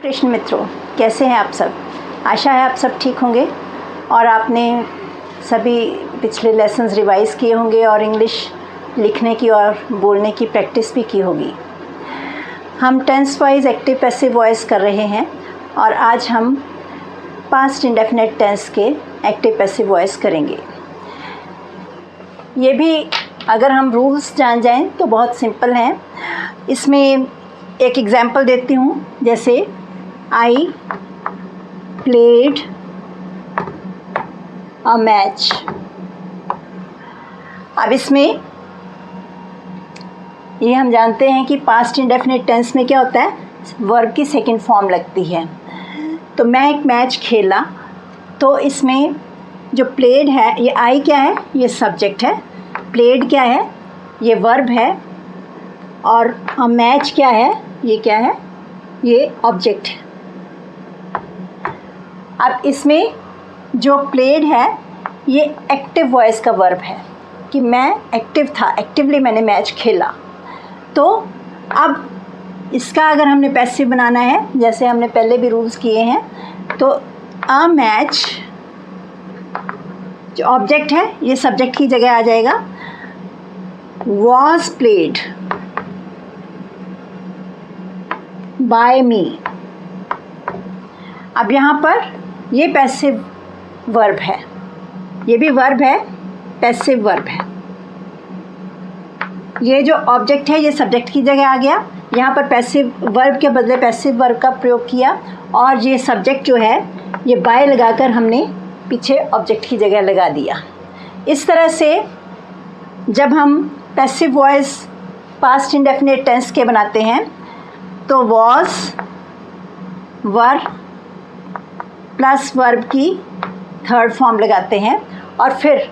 कृष्ण मित्रों, कैसे हैं आप सब। आशा है आप सब ठीक होंगे और आपने सभी पिछले लेसन्स रिवाइज़ किए होंगे और इंग्लिश लिखने की और बोलने की प्रैक्टिस भी की होगी। हम tense wise active passive voice कर रहे हैं और आज हम पास्ट इंडेफिनिट टेंस के एक्टिव पैसिव वॉइस करेंगे। ये भी अगर हम रूल्स जान जाएं तो बहुत सिंपल हैं। इसमें एक एग्जांपल देती हूँ, जैसे आई प्लेड अ मैच। अब इसमें ये हम जानते हैं कि पास्ट इंडेफिनिट टेंस में क्या होता है, वर्ब की सेकंड फॉर्म लगती है। तो मैं एक मैच खेला, तो इसमें जो प्लेड है, ये आई क्या है, ये सब्जेक्ट है। प्लेड क्या है, ये वर्ब है। और मैच क्या है, ये क्या है, ये ऑब्जेक्ट है। अब इसमें जो प्लेड है ये एक्टिव वॉइस का वर्ब है कि मैं एक्टिव था, एक्टिवली मैंने मैच खेला। तो अब इसका अगर हमने पैसिव बनाना है, जैसे हमने पहले भी रूल्स किए हैं, तो अ मैच जो ऑब्जेक्ट है ये सब्जेक्ट की जगह आ जाएगा। वॉज प्लेड बाय मी। अब यहाँ पर ये पैसिव वर्ब है, ये भी वर्ब है, पैसिव वर्ब है। ये जो ऑब्जेक्ट है ये सब्जेक्ट की जगह आ गया। यहाँ पर पैसिव वर्ब के बदले पैसिव वर्ब का प्रयोग किया और ये सब्जेक्ट जो है ये बाय लगाकर हमने पीछे ऑब्जेक्ट की जगह लगा दिया। इस तरह से जब हम passive voice past indefinite tense के बनाते हैं तो वॉज वर प्लस वर्ब की थर्ड फॉर्म लगाते हैं और फिर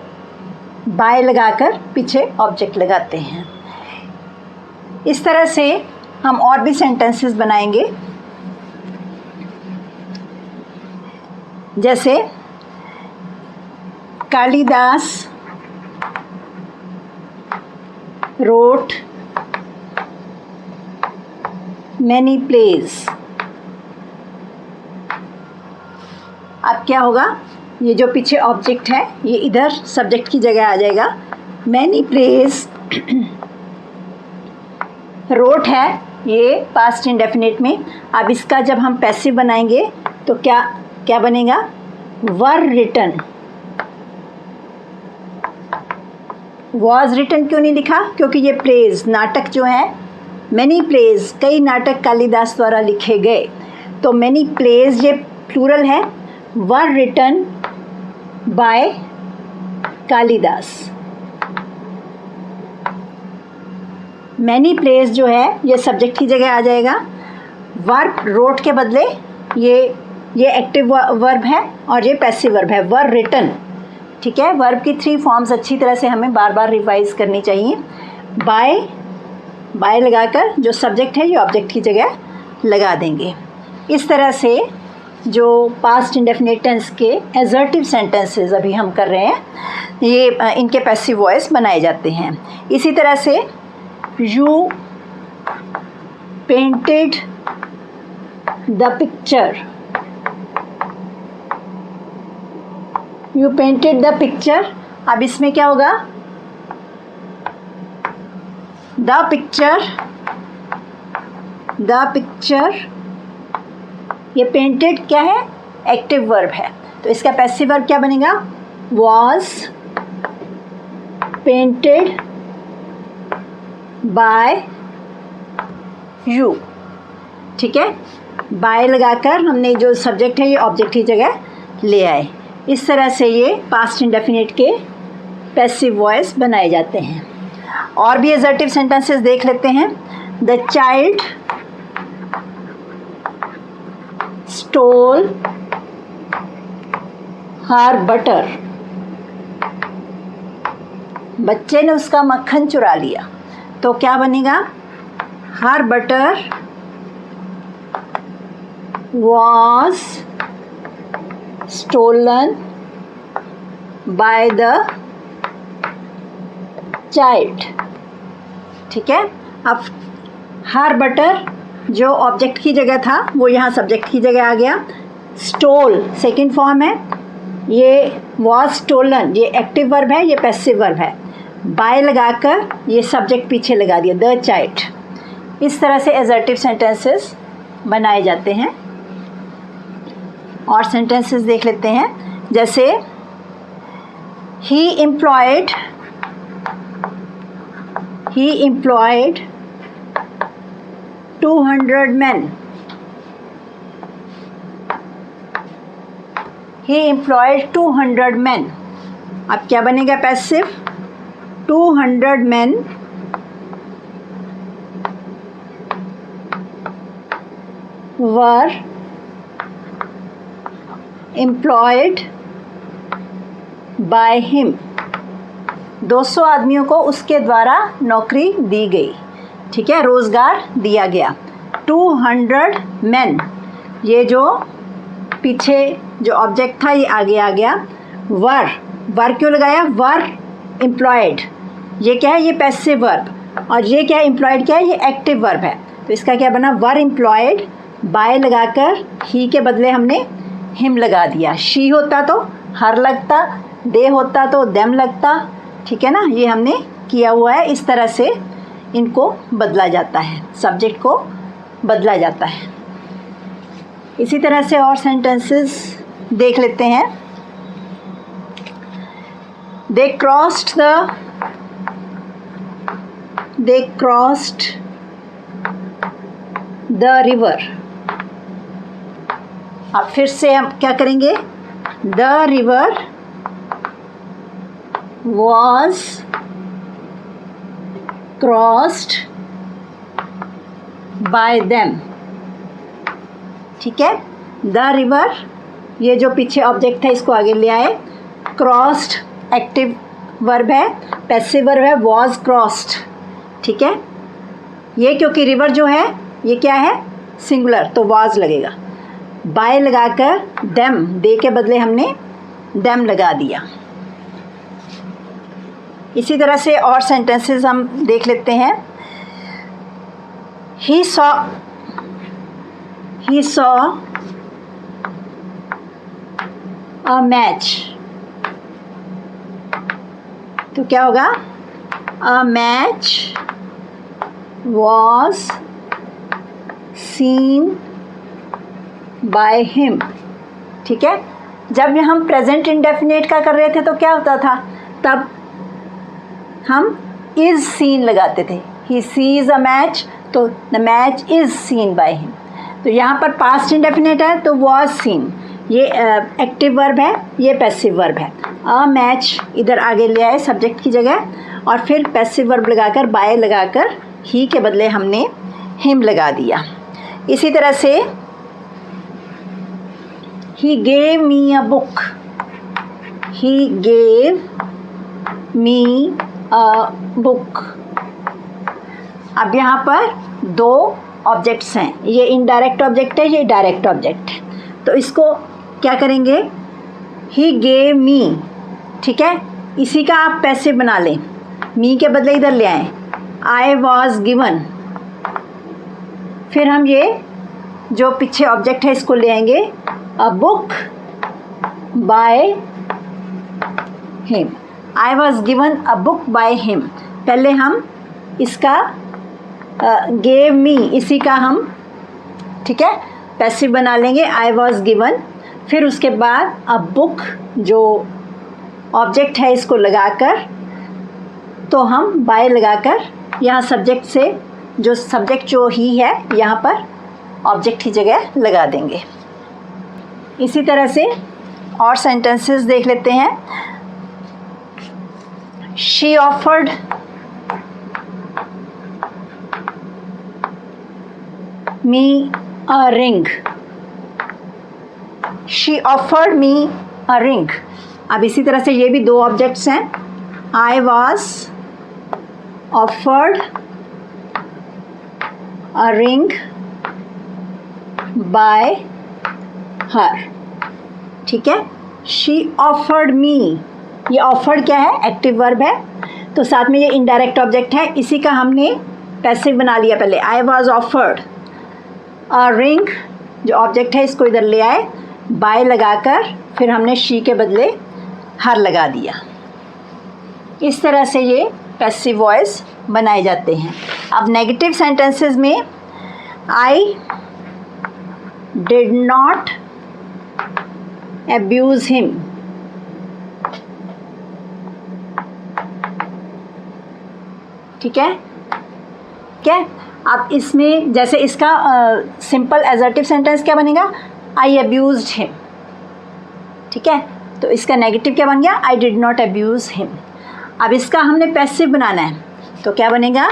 बाय लगाकर पीछे ऑब्जेक्ट लगाते हैं। इस तरह से हम और भी सेंटेंसेस बनाएंगे, जैसे कालिदास रोट मैनी प्लेज। अब क्या होगा, ये जो पीछे ऑब्जेक्ट है ये इधर सब्जेक्ट की जगह आ जाएगा। मैनी प्लेज रोट है ये पास्ट इंडेफिनिट में। अब इसका जब हम पैसिव बनाएंगे तो क्या क्या बनेगा, वर रिटन। वॉज रिटन क्यों नहीं लिखा, क्योंकि ये प्लेज नाटक जो है, मैनी प्लेज कई नाटक कालिदास द्वारा लिखे गए, तो मैनी प्लेज ये प्लूरल है। Were written by Kalidas. Many plays जो है ये सब्जेक्ट की जगह आ जाएगा। वर्ब रोट के बदले ये एक्टिव वर्ब है और ये पैसिव वर्ब है, वर रिटन। ठीक है, वर्ब की थ्री फॉर्म्स अच्छी तरह से हमें बार बार रिवाइज करनी चाहिए। बाय लगाकर जो सब्जेक्ट है ये ऑब्जेक्ट की जगह लगा देंगे। इस तरह से जो पास्ट इंडेफिनिट टेंस के एजर्टिव सेंटेंसेस अभी हम कर रहे हैं, ये इनके पैसिव वॉइस बनाए जाते हैं। इसी तरह से you painted the picture. You painted the picture. अब इसमें क्या होगा, द पिक्चर ये पेंटेड क्या है, एक्टिव वर्ब है, तो इसका पैसिव वर्ब क्या बनेगा, वॉज पेंटेड बाय यू। ठीक है, बाय लगाकर हमने जो सब्जेक्ट है ये ऑब्जेक्ट की जगह ले आए। इस तरह से ये पास्ट इंडेफिनिट के पैसिव वॉइस बनाए जाते हैं। और भी एजर्टिव सेंटेंसेस देख लेते हैं। The child stole her butter. बच्चे ने उसका मक्खन चुरा लिया, तो क्या बनेगा, her butter was stolen by the child. ठीक है, अब हर बटर जो ऑब्जेक्ट की जगह था वो यहाँ सब्जेक्ट की जगह आ गया। स्टोल सेकंड फॉर्म है, ये वॉज स्टोलन, ये एक्टिव वर्ब है, ये पैसिव वर्ब है। बाय लगाकर ये सब्जेक्ट पीछे लगा दिया, द चाइल्ड। इस तरह से एजर्टिव सेंटेंसेस बनाए जाते हैं। और सेंटेंसेस देख लेते हैं, जैसे ही employed 200 men। He employed 200 men। अब क्या बनेगा passive? 200 men were employed by him। 200 आदमियों को उसके द्वारा नौकरी दी गई, ठीक है, रोज़गार दिया गया। 200 men, ये जो पीछे जो ऑब्जेक्ट था ये आगे आ गया। वर क्यों लगाया? वर एम्प्लॉयड, ये क्या है? ये पैसिव वर्ब। और ये क्या है? एम्प्लॉयड क्या है? ये एक्टिव वर्ब है। तो इसका क्या बना? वर एम्प्लॉयड, बाय लगाकर ही के बदले हमने हिम लगा दिया। शी होता तो हर लगता, दे होता तो देम लगता, ठीक है ना। ये हमने किया हुआ है। इस तरह से इनको बदला जाता है, सब्जेक्ट को बदला जाता है। इसी तरह से और सेंटेंसेस देख लेते हैं। दे क्रॉस्ड द रिवर। अब फिर से हम क्या करेंगे? The river was crossed bye them, ठीक है। द रिवर, ये जो पीछे ऑब्जेक्ट है इसको आगे ले आए। क्रॉस्ड एक्टिव वर्ब है, पैसिव वर्ब है वॉज क्रॉस्ड, ठीक है। ये क्योंकि रिवर जो है ये क्या है? सिंगुलर, तो वॉज लगेगा। बाय लगाकर देम, दे के बदले हमने देम लगा दिया। इसी तरह से और सेंटेंसेस हम देख लेते हैं। ही सॉ अ मैच, तो क्या होगा? A match was seen by him, ठीक है। जब हम प्रेजेंट इंडेफिनिट का कर रहे थे तो क्या होता था? तब हम इज़ सीन लगाते थे। ही सीज अ मैच, तो the match is scene by him. तो यहाँ पर पास्ट इंडेफिनिट है तो वॉज सीन, ये एक्टिव वर्ब है, ये पैसिव वर्ब है। अ मैच इधर आगे ले आए सब्जेक्ट की जगह, और फिर पैसिव वर्ब लगाकर बाय लगाकर ही के बदले हमने हिम लगा दिया। इसी तरह से he gave me a book, he gave me a book. अब यहाँ पर दो ऑब्जेक्ट्स हैं, ये इनडायरेक्ट ऑब्जेक्ट है, ये डायरेक्ट ऑब्जेक्ट है। तो इसको क्या करेंगे? ही गेव मी, ठीक है। इसी का आप पैसिव बना लें, मी के बदले इधर ले आएँ। आई वॉज गिवन, फिर हम ये जो पीछे ऑब्जेक्ट है इसको ले आएंगे। A book by him, I was given a book by him. पहले हम इसका गेव मी, इसी का हम, ठीक है, पैसिव बना लेंगे आई वॉज गिवन। फिर उसके बाद अ बुक जो ऑब्जेक्ट है इसको लगाकर, तो हम बाय लगाकर यहाँ सब्जेक्ट से जो सब्जेक्ट जो ही है यहाँ पर ऑब्जेक्ट की जगह लगा देंगे। इसी तरह से और सेंटेंसेस देख लेते हैं। She offered me a ring, she offered me a ring. अब इसी तरह से ये भी दो ऑब्जेक्ट्स हैं। I was offered a ring bye हर, ठीक है। शी ऑफर्ड मी, ये ऑफर्ड क्या है? एक्टिव वर्ब है, तो साथ में ये इनडायरेक्ट ऑब्जेक्ट है, इसी का हमने पैसिव बना लिया पहले। आई वॉज ऑफर्ड, और रिंग जो ऑब्जेक्ट है इसको इधर ले आए, बाय लगाकर फिर हमने शी के बदले हर लगा दिया। इस तरह से ये पैसिव वॉइस बनाए जाते हैं। अब नेगेटिव सेंटेंसेस में आई डिड नॉट अब्यूज हिम, ठीक है क्या। अब इसमें जैसे इसका सिंपल एजर्टिव सेंटेंस क्या बनेगा, आई अब्यूज्ड हिम, ठीक है। तो इसका नेगेटिव क्या बन गया, I did not abuse him. अब इसका हमने पैसिव बनाना है, तो क्या बनेगा,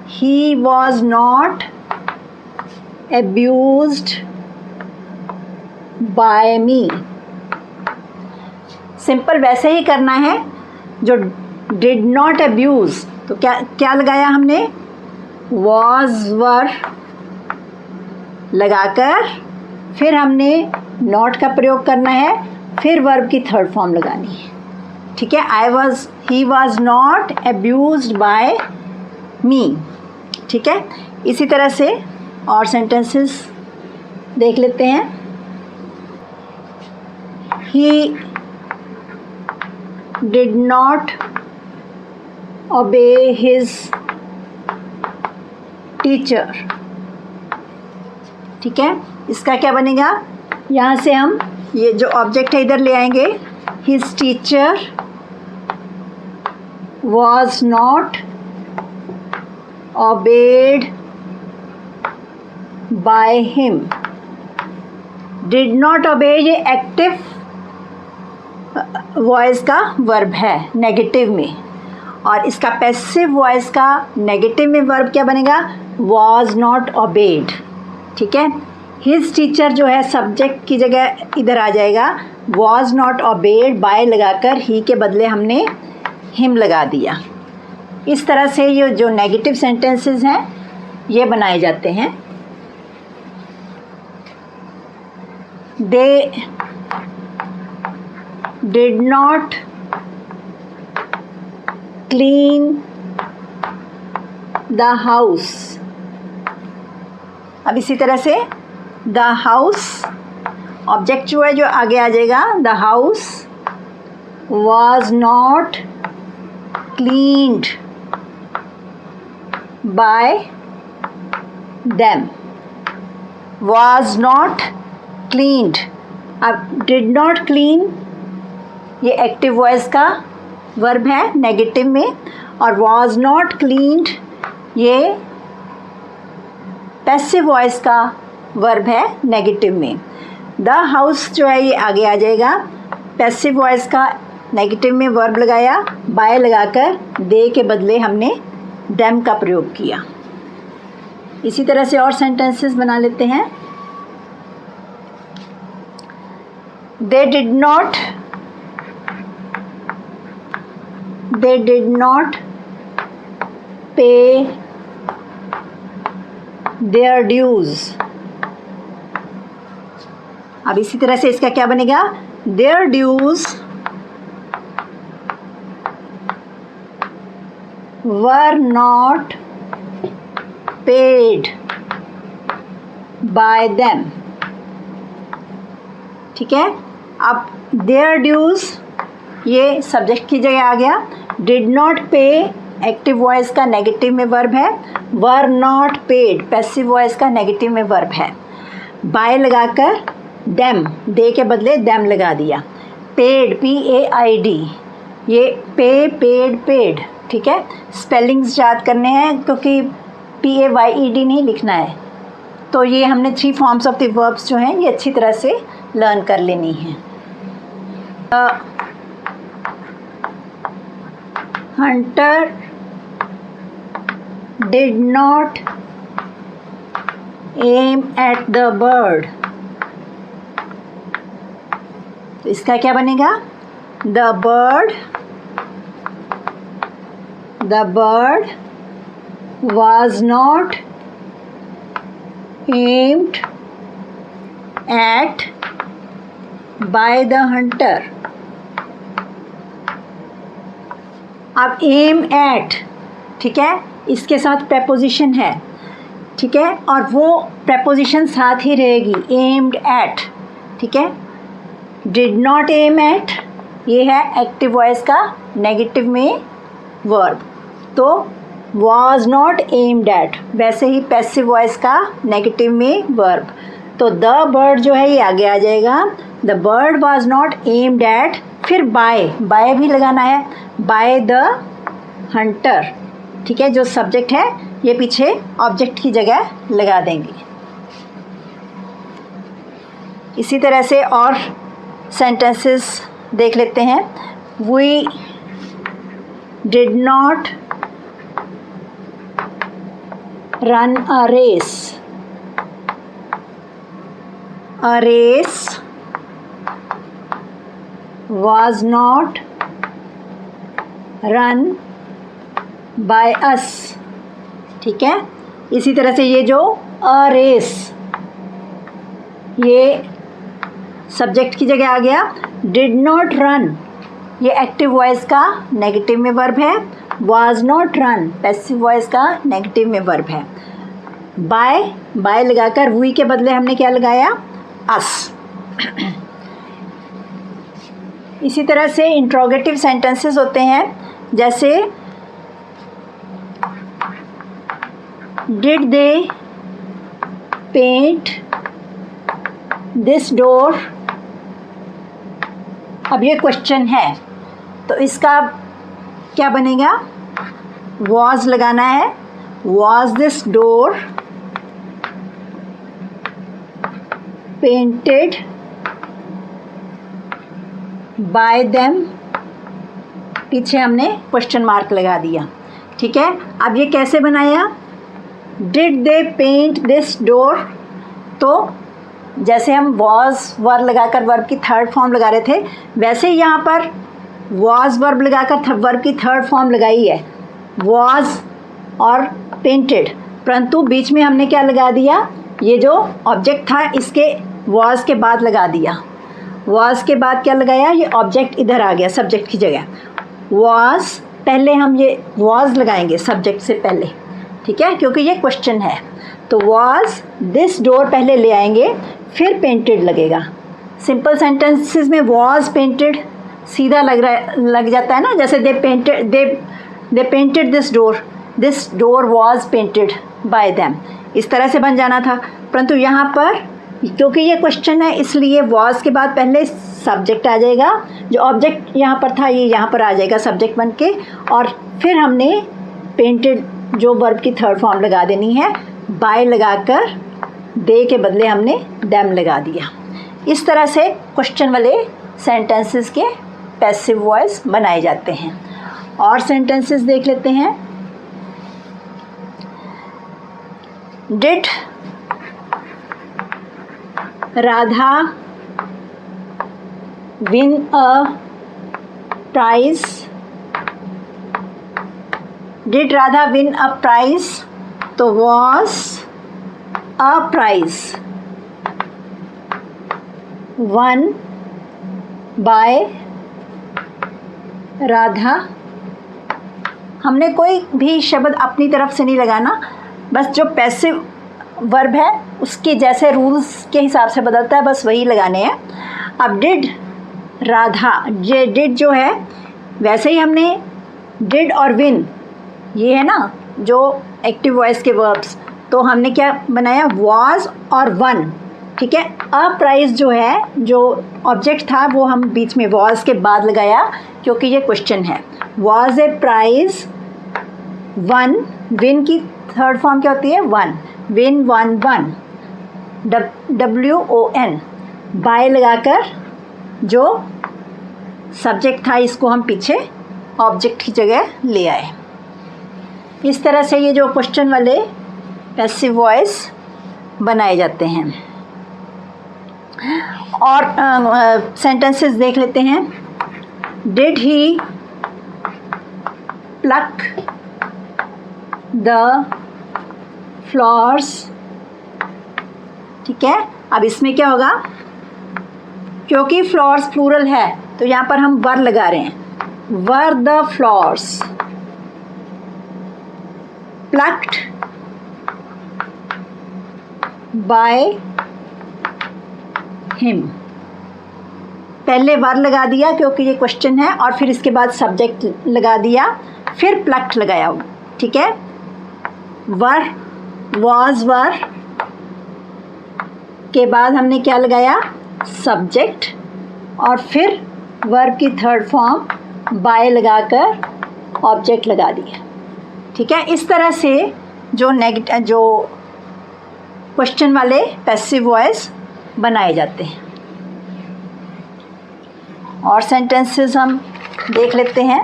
he was not abused by me. Simple वैसे ही करना है, जो डिड नॉट अब्यूज, तो क्या क्या लगाया हमने, वॉज वर लगाकर फिर हमने नॉट का प्रयोग करना है, फिर वर्ब की थर्ड फॉर्म लगानी है, ठीक है। He was not abused by me, ठीक है। इसी तरह से और सेंटेंसेस देख लेते हैं। He did not obey his teacher, ठीक है। इसका क्या बनेगा, यहाँ से हम ये जो ऑब्जेक्ट है इधर ले आएंगे, his teacher was not obeyed by him। did not obey ये एक्टिव वॉइस का वर्ब है नेगेटिव में, और इसका पैसिव वॉइस का नेगेटिव में वर्ब क्या बनेगा, वॉज नॉट ओबेड, ठीक है। हिज टीचर जो है सब्जेक्ट की जगह इधर आ जाएगा, वॉज नॉट ओबेड बाय लगाकर ही के बदले हमने हिम लगा दिया। इस तरह से ये जो नेगेटिव सेंटेंसेस हैं ये बनाए जाते हैं। They did not clean the house. अब इसी तरह से द हाउस ऑब्जेक्ट जो है जो आगे आ जाएगा, the house was not cleaned bye them. Was not cleaned, अब डिड नॉट क्लीन ये एक्टिव वॉइस का वर्ब है नेगेटिव में, और वॉज नॉट क्लीन्ड ये पैसिव वॉइस का वर्ब है नेगेटिव में। द हाउस जो है ये आगे आ जाएगा, पैसिव वॉइस का नेगेटिव में वर्ब लगाया, बाय लगाकर दे के बदले हमने देम का प्रयोग किया। इसी तरह से और सेंटेंसेस बना लेते हैं। They did not pay their dues. अब इसी तरह से इसका क्या बनेगा, their dues were not paid by them, ठीक है। अब देयर ड्यूज ये सब्जेक्ट की जगह आ गया, डिड नॉट पे एक्टिव वॉइस का नेगेटिव में वर्ब है, वर नॉट पेड पैसिव वॉइस का नेगेटिव में वर्ब है, बाय लगाकर देम दे के बदले देम लगा दिया। पेड PAID ये पे पेड पेड, ठीक है। स्पेलिंग्स याद करने हैं क्योंकि PAYED नहीं लिखना है, तो ये हमने 3 फॉर्म्स ऑफ द वर्ब्स जो हैं ये अच्छी तरह से लर्न कर लेनी है। Hunter did not aim at the bird, तो इसका क्या बनेगा, the bird was not aimed at by the hunter। अब एम एट, ठीक है, इसके साथ preposition है, ठीक है, और वो preposition साथ ही रहेगी, aimed at, ठीक है। did not aim at ये है एक्टिव वॉइस का नेगेटिव में वर्ब, तो was not aimed at वैसे ही पैसिव वॉइस का नेगेटिव में वर्ब, तो द बर्ड जो है ये आगे आ जाएगा, the bird was not aimed at, फिर बाय भी लगाना है, बाय द हंटर, ठीक है, जो सब्जेक्ट है ये पीछे ऑब्जेक्ट की जगह लगा देंगे। इसी तरह से और सेंटेंसेस देख लेते हैं। We did not run a race was not run by us, ठीक है। इसी तरह से ये जो अ रेस ये सब्जेक्ट की जगह आ गया, डिड नॉट रन ये एक्टिव वॉइस का नेगेटिव में वर्ब है, was not run passive voice का नेगेटिव में वर्ब है। बाय लगाकर वी के बदले हमने क्या लगाया, अस। इसी तरह से इंट्रोगेटिव सेंटेंसेस होते हैं, जैसे did they paint this door, अब ये क्वेश्चन है तो इसका क्या बनेगा, was लगाना है, was this door painted by them, पीछे हमने क्वेश्चन मार्क लगा दिया, ठीक है। अब ये कैसे बनाया, did they paint this door, तो जैसे हम was वर्ब लगाकर वर्ब की थर्ड फॉर्म लगा रहे थे, वैसे ही यहाँ पर was वर्ब लगाकर वर्ब की थर्ड फॉर्म लगाई है, was और पेंटेड, परंतु बीच में हमने क्या लगा दिया, ये जो ऑब्जेक्ट था इसके was के बाद लगा दिया, was के बाद क्या लगाया, ये ऑब्जेक्ट इधर आ गया सब्जेक्ट की जगह, was पहले हम ये was लगाएंगे सब्जेक्ट से पहले, ठीक है, क्योंकि ये क्वेश्चन है, तो was दिस डोर पहले ले आएंगे, फिर पेंटेड लगेगा। सिंपल सेंटेंसेस में was पेंटेड सीधा लग जाता है ना, जैसे they painted this door was painted by them, इस तरह से बन जाना था, परंतु यहाँ पर क्योंकि ये क्वेश्चन है इसलिए was के बाद पहले सब्जेक्ट आ जाएगा, जो ऑब्जेक्ट यहाँ पर था ये यहाँ पर आ जाएगा सब्जेक्ट बन के, और फिर हमने पेंटेड जो वर्ब की थर्ड फॉर्म लगा देनी है, बाय लगाकर दे के बदले हमने देम लगा दिया। इस तरह से क्वेश्चन वाले सेंटेंसेस के पैसिव वॉइस बनाए जाते हैं। और सेंटेंसेस देख लेते हैं। Did Radha win a prize, did Radha win a prize, तो was a prize won by Radha. हमने कोई भी शब्द अपनी तरफ से नहीं लगाना, बस जो पैसिव वर्ब है उसके जैसे रूल्स के हिसाब से बदलता है बस वही लगाने हैं। अब डिड राधा, ये डिड जो है वैसे ही हमने डिड और विन ये है ना जो एक्टिव वॉइस के वर्ब्स, तो हमने क्या बनाया वाज और वन, ठीक है। अ प्राइज जो है जो ऑब्जेक्ट था वो हम बीच में वाज के बाद लगाया क्योंकि ये क्वेश्चन है। Was a prize won, win की थर्ड फॉर्म क्या होती है won, win won won, WON, by लगाकर जो सब्जेक्ट था इसको हम पीछे ऑब्जेक्ट की जगह ले आए। इस तरह से ये जो क्वेश्चन वाले पैसिव वॉइस बनाए जाते हैं। और सेंटेंसेस देख लेते हैं। Did he plug the flowers, ठीक है। अब इसमें क्या होगा, क्योंकि फ्लावर्स प्लूरल है तो यहाँ पर हम वर लगा रहे हैं, were the flowers plucked by him. पहले वर लगा दिया क्योंकि ये क्वेश्चन है, और फिर इसके बाद सब्जेक्ट लगा दिया, फिर प्लक्ट लगाया, ठीक है। वर, वाज वर के बाद हमने क्या लगाया, सब्जेक्ट, और फिर वर्ब की थर्ड फॉर्म बाय लगाकर ऑब्जेक्ट लगा दिया, ठीक है। इस तरह से जो क्वेश्चन वाले पैसिव वॉइस बनाए जाते हैं। और सेंटेंसेस हम देख लेते हैं।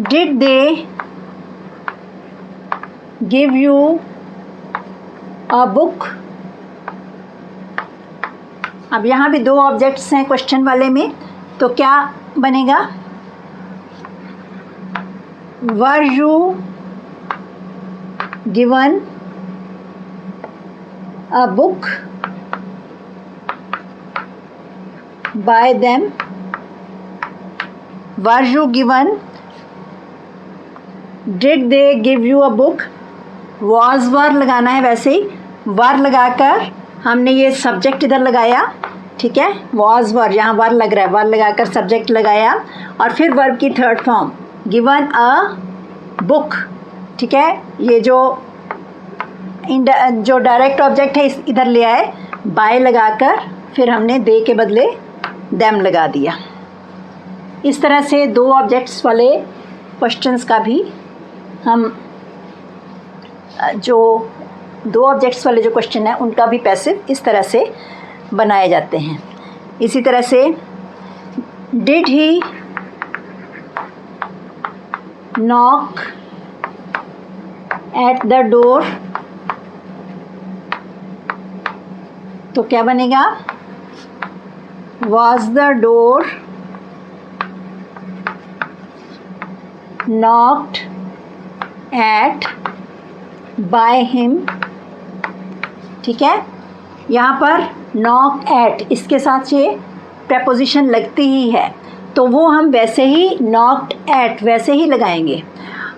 Did they give you a book. अब यहाँ भी दो ऑब्जेक्ट्स हैं क्वेश्चन वाले में, तो क्या बनेगा, were you given a book by them. Were you given, did they give you a book, was were लगाना है, वैसे ही वर लगाकर हमने ये सब्जेक्ट इधर लगाया, ठीक है। वॉज वर, यहाँ वर लग रहा है, वर लगाकर सब्जेक्ट लगाया, और फिर वर्ब की third form given a book, ठीक है। ये जो डायरेक्ट ऑब्जेक्ट है इधर ले आए, बाय लगाकर फिर हमने दे के बदले देम लगा दिया। इस तरह से दो ऑब्जेक्ट्स वाले क्वेश्चंस का भी हम जो दो ऑब्जेक्ट्स वाले जो क्वेश्चन है उनका भी पैसिव इस तरह से बनाए जाते हैं। इसी तरह से did he knock at the door, तो क्या बनेगा, was the door knocked eight by him, ठीक है। यहाँ पर नॉक एट, इसके साथ ये प्रपोजिशन लगती ही है, तो वो हम वैसे ही नॉक्ड एट वैसे ही लगाएंगे।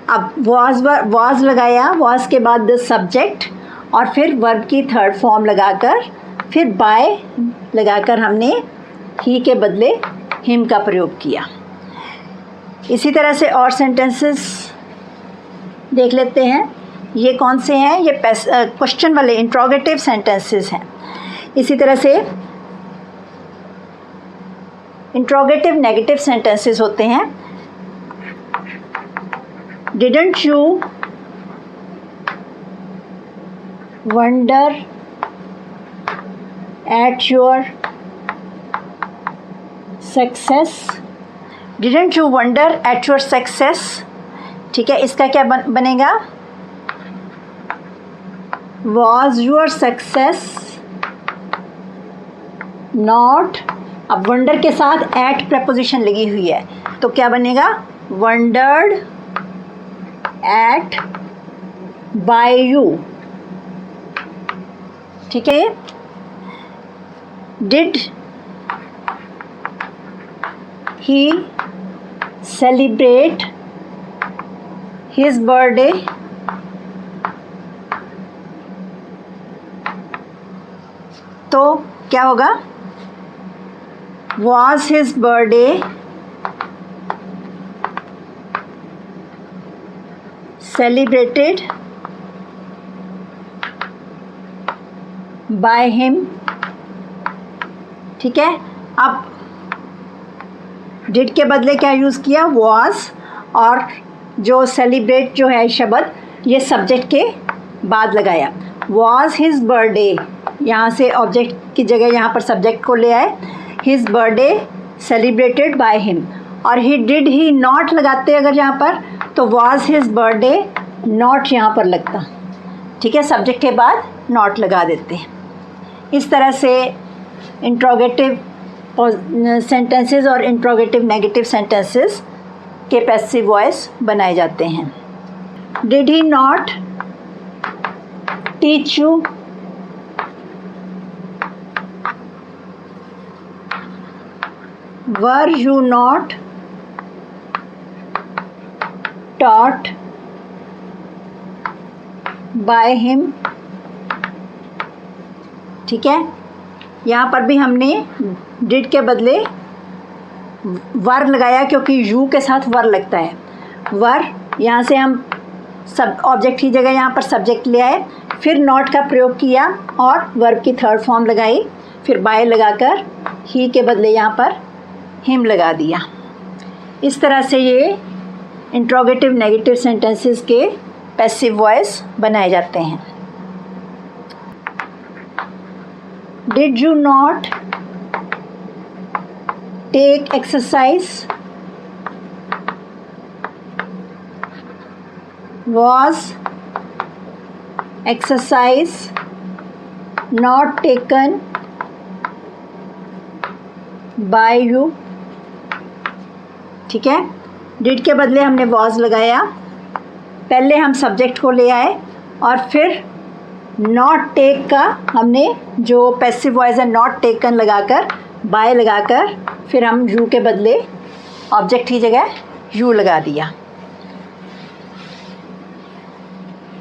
अब वॉज लगाया, वॉज के बाद द सब्जेक्ट, और फिर वर्ब की थर्ड फॉर्म लगाकर फिर बाय लगाकर हमने ही के बदले हिम का प्रयोग किया। इसी तरह से और सेंटेंसेस देख लेते हैं। ये कौन से हैं, ये क्वेश्चन वाले इंट्रोगेटिव सेंटेंसेस हैं। इसी तरह से इंट्रोगेटिव नेगेटिव सेंटेंसेस होते हैं। Didn't you wonder at your success, didn't you wonder at your success, ठीक है। इसका क्या बनेगा, वॉज योर सक्सेस नॉट, अब वंडर के साथ एट प्रपोजिशन लगी हुई है, तो क्या बनेगा, वंडर्ड एट बाय यू, ठीक है। Did he celebrate his birthday, तो क्या होगा, was his birthday celebrated by him, ठीक है। अब डिड के बदले क्या यूज़ किया, was, और जो सेलिब्रेट जो है शब्द ये सब्जेक्ट के बाद लगाया, was his birthday, यहाँ से ऑब्जेक्ट की जगह यहाँ पर सब्जेक्ट को ले आए, his birthday celebrated by him, और he not लगाते अगर यहाँ पर, तो was his birthday not यहाँ पर लगता, ठीक है। सब्जेक्ट के बाद not लगा देते हैं। इस तरह से इंट्रोगेटिव सेंटेंसेस और इंट्रोगेटिव नेगेटिव सेंटेंसेस के पैसिव वॉइस बनाए जाते हैं। Did he not teach you, were you not taught by him, ठीक है। यहाँ पर भी हमने डिड के बदले वर लगाया क्योंकि यू के साथ वर लगता है। वर यहाँ से हम सब ऑब्जेक्ट की जगह यहाँ पर सब्जेक्ट ले आए, फिर नॉट का प्रयोग किया और वर्ब की थर्ड फॉर्म लगाई, फिर बाय लगाकर ही के बदले यहाँ पर हिम लगा दिया। इस तरह से ये इंट्रोगेटिव नेगेटिव सेंटेंसेस के पैसिव वॉइस बनाए जाते हैं। Did you not take exercise, was exercise not taken by you, ठीक है। डिड के बदले हमने was लगाया, पहले हम सब्जेक्ट को ले आए और फिर नॉट टेक का हमने जो पैसिव वॉइस है नॉट टेकन लगाकर बाय लगाकर फिर हम यू के बदले ऑब्जेक्ट की जगह यू लगा दिया।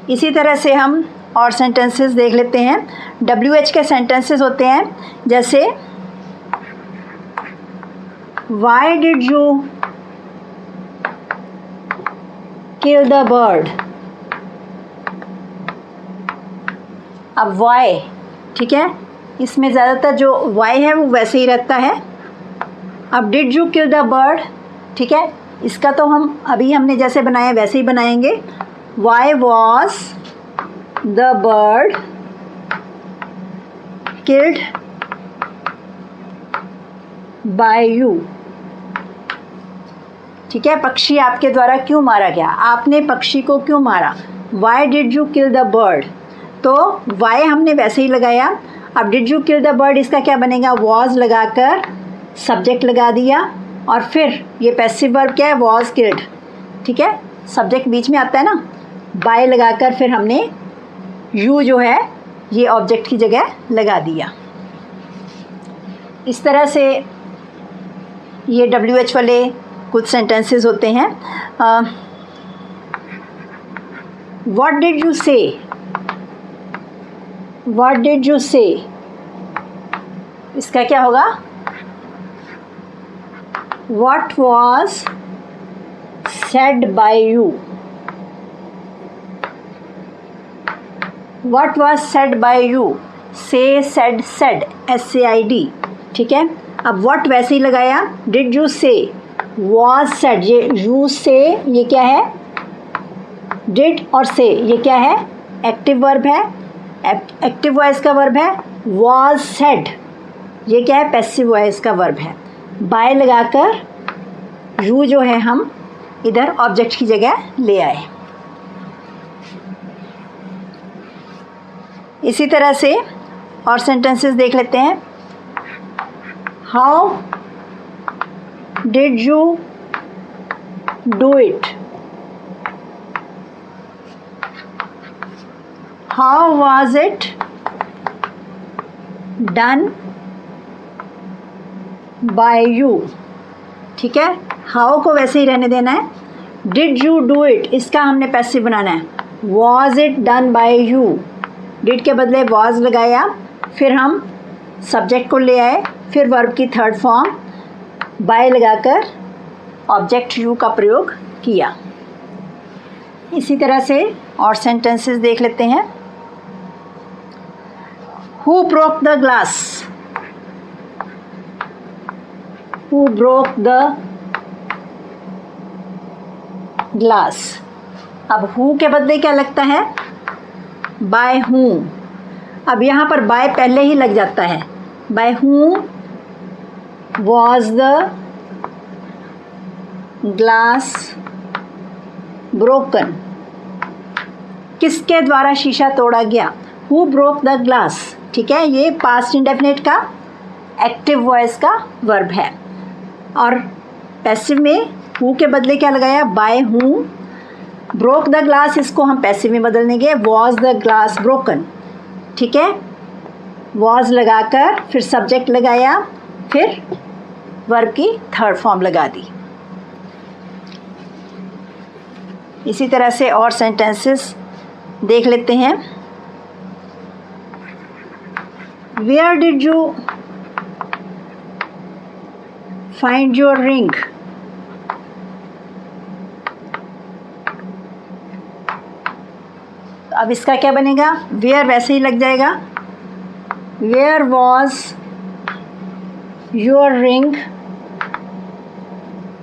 इसी तरह से हम और सेंटेंसेस देख लेते हैं। WH के सेंटेंसेस होते हैं जैसे Y did you kill the bird. अब वाई, ठीक है, इसमें ज़्यादातर जो वाई है वो वैसे ही रहता है। अब did you kill the bird, ठीक है, इसका तो हम अभी हमने जैसे बनाया वैसे ही बनाएंगे। Why was the bird killed by you, ठीक है, पक्षी आपके द्वारा क्यों मारा गया, आपने पक्षी को क्यों मारा। Why did you kill the bird, तो why हमने वैसे ही लगाया। अब did you kill the bird इसका क्या बनेगा, was लगाकर सब्जेक्ट लगा दिया और फिर ये पैसिव वर्ब क्या है, was killed, ठीक है, सब्जेक्ट बीच में आता है ना, बाय लगाकर फिर हमने यू जो है ये ऑब्जेक्ट की जगह लगा दिया। इस तरह से ये WH वाले कुछ सेंटेंसेस होते हैं। व्हाट डिड यू से, व्हाट डिड यू से, इसका क्या होगा, what was said bye you, What was said by you, say said said SAID, ठीक है। अब what वैसे ही लगाया, did you say, was said, ये you say ये क्या है, did और say ये क्या है, एक्टिव वर्ब है, एक्टिव वॉइस का वर्ब है। was said ये क्या है, पैसिव वॉइस का वर्ब है। बाय लगाकर you जो है हम इधर ऑब्जेक्ट की जगह ले आए। इसी तरह से और सेंटेंसेस देख लेते हैं। How did you do it, how was it done by you, ठीक है, हाउ को वैसे ही रहने देना है। डिड यू डू इट इसका हमने पैसिव बनाना है। Was it done by you, did के बदले वॉज लगाया, फिर हम सब्जेक्ट को ले आए, फिर वर्ब की थर्ड फॉर्म बाय लगाकर ऑब्जेक्ट यू का प्रयोग किया। इसी तरह से और सेंटेंसेस देख लेते हैं। Who broke the glass, who broke the glass. अब हु के बदले क्या लगता है, बाय हूँ। अब यहाँ पर बाय पहले ही लग जाता है। बाय हूँ वॉज द ग्लास ब्रोकन, किसके द्वारा शीशा तोड़ा गया, हु ब्रोक द ग्लास, ठीक है, ये पास्ट इंडेफिनिट का एक्टिव वॉइस का वर्ब है। और पैसिव में हु के बदले क्या लगाया, बाय हूँ। ब्रोक द ग्लास इसको हम पैसिव में बदल देंगे, वॉज द ग्लास ब्रोकन, ठीक है, वॉज लगाकर फिर सब्जेक्ट लगाया, फिर वर्ब की थर्ड फॉर्म लगा दी। इसी तरह से और सेंटेंसेस देख लेते हैं। Where did you find your ring? अब इसका क्या बनेगा? वेयर वैसे ही लग जाएगा। Where was your ring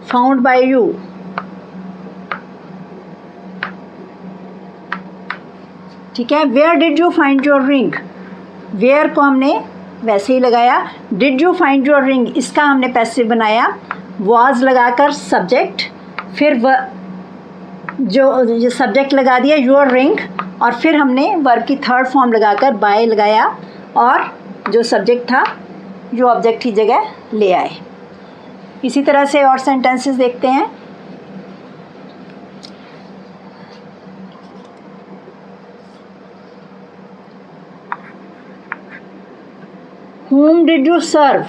found by you? ठीक है, where did you find your ring? Where को हमने वैसे ही लगाया। Did you find your ring, इसका हमने पैसिव बनाया। वॉज लगाकर सब्जेक्ट, फिर जो सब्जेक्ट लगा दिया योर रिंग, और फिर हमने वर्ब की थर्ड फॉर्म लगाकर बाय लगाया, और जो सब्जेक्ट था जो ऑब्जेक्ट की जगह ले आए। इसी तरह से और सेंटेंसेस देखते हैं। Whom did you serve?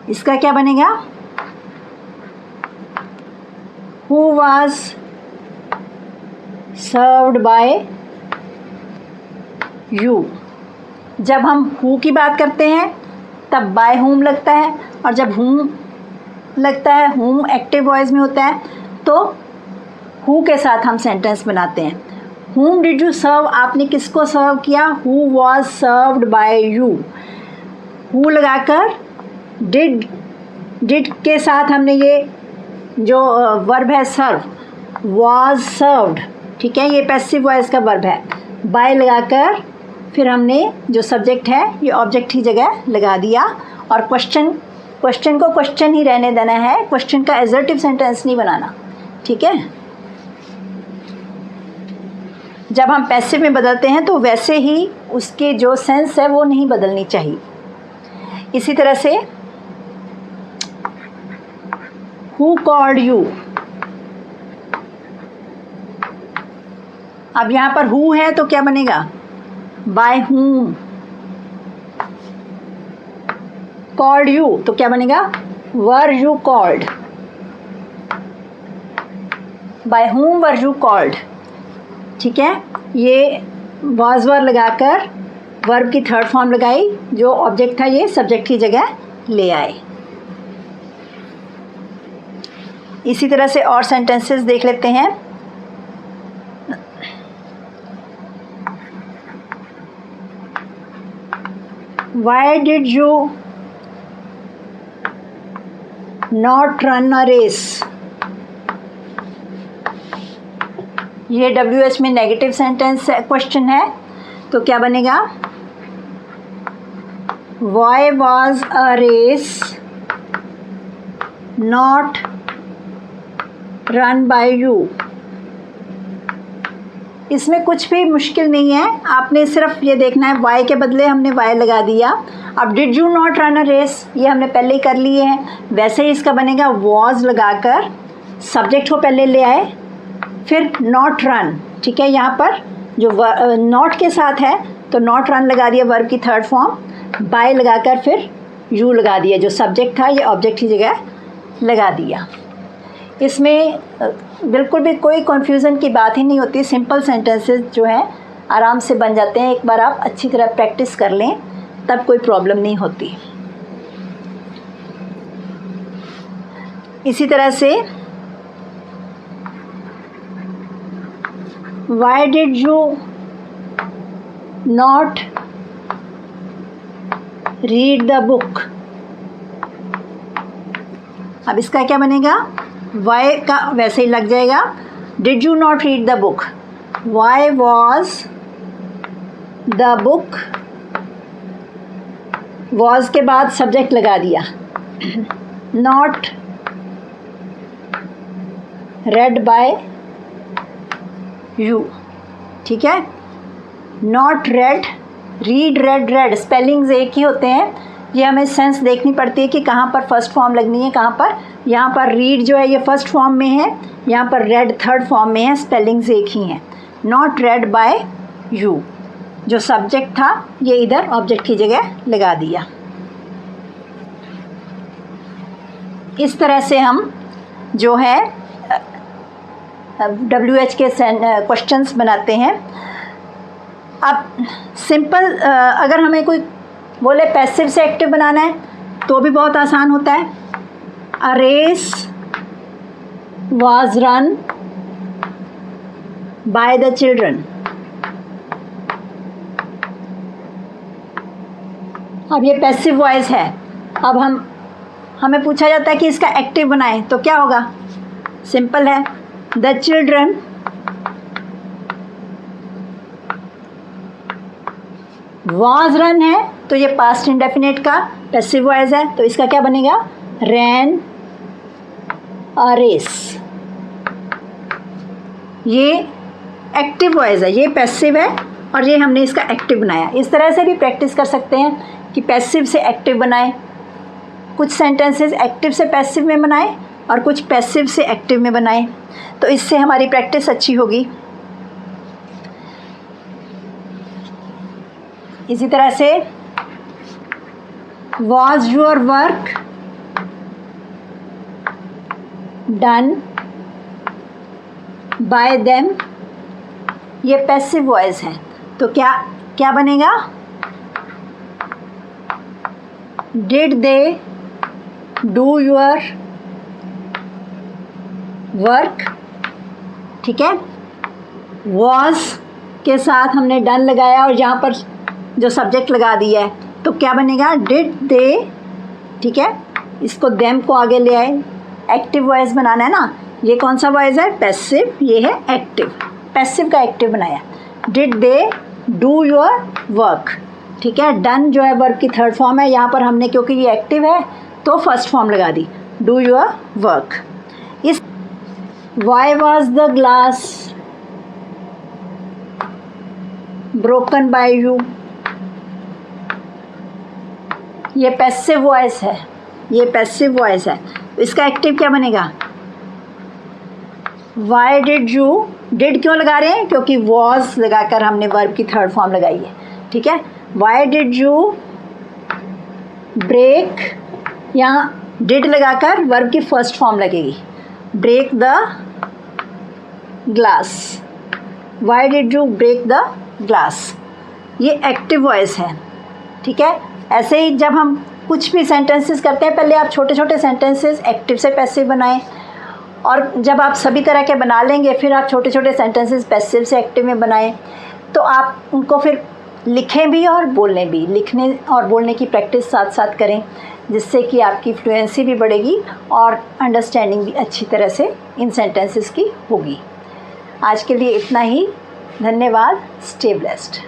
इसका क्या बनेगा? Who was served by you? जब हम who की बात करते हैं तब by whom लगता है, और जब whom लगता है, whom एक्टिव वॉइस में होता है, तो who के साथ हम सेंटेंस बनाते हैं। whom did you serve, आपने किसको सर्व किया? who was served by you। who लगाकर did के साथ हमने ये जो वर्ब है सर्व, was served, ठीक है, ये पैसिव वॉइस का वर्ब है। by लगाकर फिर हमने जो सब्जेक्ट है ये ऑब्जेक्ट की जगह लगा दिया, और क्वेश्चन को क्वेश्चन ही रहने देना है, क्वेश्चन का एजर्टिव सेंटेंस नहीं बनाना, ठीक है। जब हम पैसिव में बदलते हैं तो वैसे ही उसके जो सेंस है वो नहीं बदलनी चाहिए। इसी तरह से हु कॉल्ड यू, अब यहाँ पर हु है तो क्या बनेगा? Bye whom। कॉल्ड यू तो क्या बनेगा? Were you called. By whom were you called, ठीक है। ये वाज वर लगाकर वर्ब की थर्ड फॉर्म लगाई, जो ऑब्जेक्ट था ये सब्जेक्ट की जगह ले आए। इसी तरह से और सेंटेंसेस देख लेते हैं। Why did you not run a race? ये WH में नेगेटिव सेंटेंस क्वेश्चन है, तो क्या बनेगा? Why was a race not run by you? इसमें कुछ भी मुश्किल नहीं है, आपने सिर्फ ये देखना है why के बदले हमने y लगा दिया। अब did you not run a race ये हमने पहले ही कर लिए हैं, वैसे ही इसका बनेगा was लगाकर सब्जेक्ट को पहले ले आए, फिर नॉट रन, ठीक है। यहाँ पर जो नॉट के साथ है तो नॉट रन लगा दिया वर्ब की थर्ड फॉर्म, बाय लगाकर फिर यू लगा दिया, जो सब्जेक्ट था ये ऑब्जेक्ट की जगह लगा दिया। इसमें बिल्कुल भी कोई कन्फ्यूज़न की बात ही नहीं होती, सिंपल सेंटेंसेस जो हैं आराम से बन जाते हैं। एक बार आप अच्छी तरह प्रैक्टिस कर लें तब कोई प्रॉब्लम नहीं होती। इसी तरह से Why did you not read the book? अब इसका क्या बनेगा? Why का वैसे ही लग जाएगा। Did you not read the book? Why was the book, was के बाद सब्जेक्ट लगा दिया, not read by यू, ठीक है। Not red, read, red, red spellings एक ही होते हैं, ये हमें सेंस देखनी पड़ती है कि कहाँ पर फर्स्ट फॉर्म लगनी है, कहाँ पर। यहाँ पर रीड जो है ये फर्स्ट फॉर्म में है, यहाँ पर रेड थर्ड फॉर्म में है, स्पेलिंग्स एक ही हैं। नॉट रेड बाय यू, जो सब्जेक्ट था ये इधर ऑब्जेक्ट की जगह लगा दिया। इस तरह से हम जो है WH के क्वेश्चंस बनाते हैं। अब सिंपल अगर हमें कोई बोले पैसिव से एक्टिव बनाना है तो भी बहुत आसान होता है। A race was run by the children. अब ये पैसिव वॉइस है। अब हमें पूछा जाता है कि इसका एक्टिव बनाएं तो क्या होगा। सिंपल है, द चिल्ड्रन वाज रन है तो ये पास्ट इंडेफिनिट का पैसिव वॉइस है, तो इसका क्या बनेगा, रैन अ रेस। ये एक्टिव वॉइस है, ये पैसिव है और ये हमने इसका एक्टिव बनाया। इस तरह से भी प्रैक्टिस कर सकते हैं कि पैसिव से एक्टिव बनाएं। कुछ सेंटेंसेस एक्टिव से पैसिव में बनाएं और कुछ पैसिव से एक्टिव में बनाएं, तो इससे हमारी प्रैक्टिस अच्छी होगी। इसी तरह से was your work done by them, ये पैसिव वॉइस है, तो क्या बनेगा, did they do your work। ठीक है, was के साथ हमने done लगाया और यहाँ पर जो सब्जेक्ट लगा दिया है तो क्या बनेगा, डिड दे। ठीक है, इसको देम को आगे ले आए, एक्टिव वॉइस बनाना है ना। ये कौन सा वॉइस है, पैसिव, ये है एक्टिव। पैसिव का एक्टिव बनाया, did they do your work. ठीक है, डन जो है वर्ब की थर्ड फॉर्म है, यहाँ पर हमने क्योंकि ये एक्टिव है तो फर्स्ट फॉर्म लगा दी, डू योर वर्क। इस why was the glass broken by you, ये पैसिव वॉइस है, ये पैसिव वॉइस है, इसका एक्टिव क्या बनेगा, वाई डिड यू। डिड क्यों लगा रहे हैं, क्योंकि वॉज लगाकर हमने वर्ब की थर्ड फॉर्म लगाई है। ठीक है, वाई डिड यू ब्रेक, यहाँ डिड लगाकर वर्ब की फर्स्ट फॉर्म लगेगी, break the glass. Why did you break the glass, ये एक्टिव वॉइस है। ठीक है, ऐसे ही जब हम कुछ भी सेंटेंसेस करते हैं, पहले आप छोटे छोटे सेंटेंसेस एक्टिव से पैसिव बनाएं, और जब आप सभी तरह के बना लेंगे फिर आप छोटे छोटे सेंटेंसेस पैसिव से एक्टिव में बनाएं, तो आप उनको फिर लिखें भी और बोलने भी। लिखने और बोलने की प्रैक्टिस साथ साथ करें, जिससे कि आपकी फ्लुएंसी भी बढ़ेगी और अंडरस्टैंडिंग भी अच्छी तरह से इन सेंटेंसेस की होगी। आज के लिए इतना ही, धन्यवाद, स्टे ब्लेस्ड।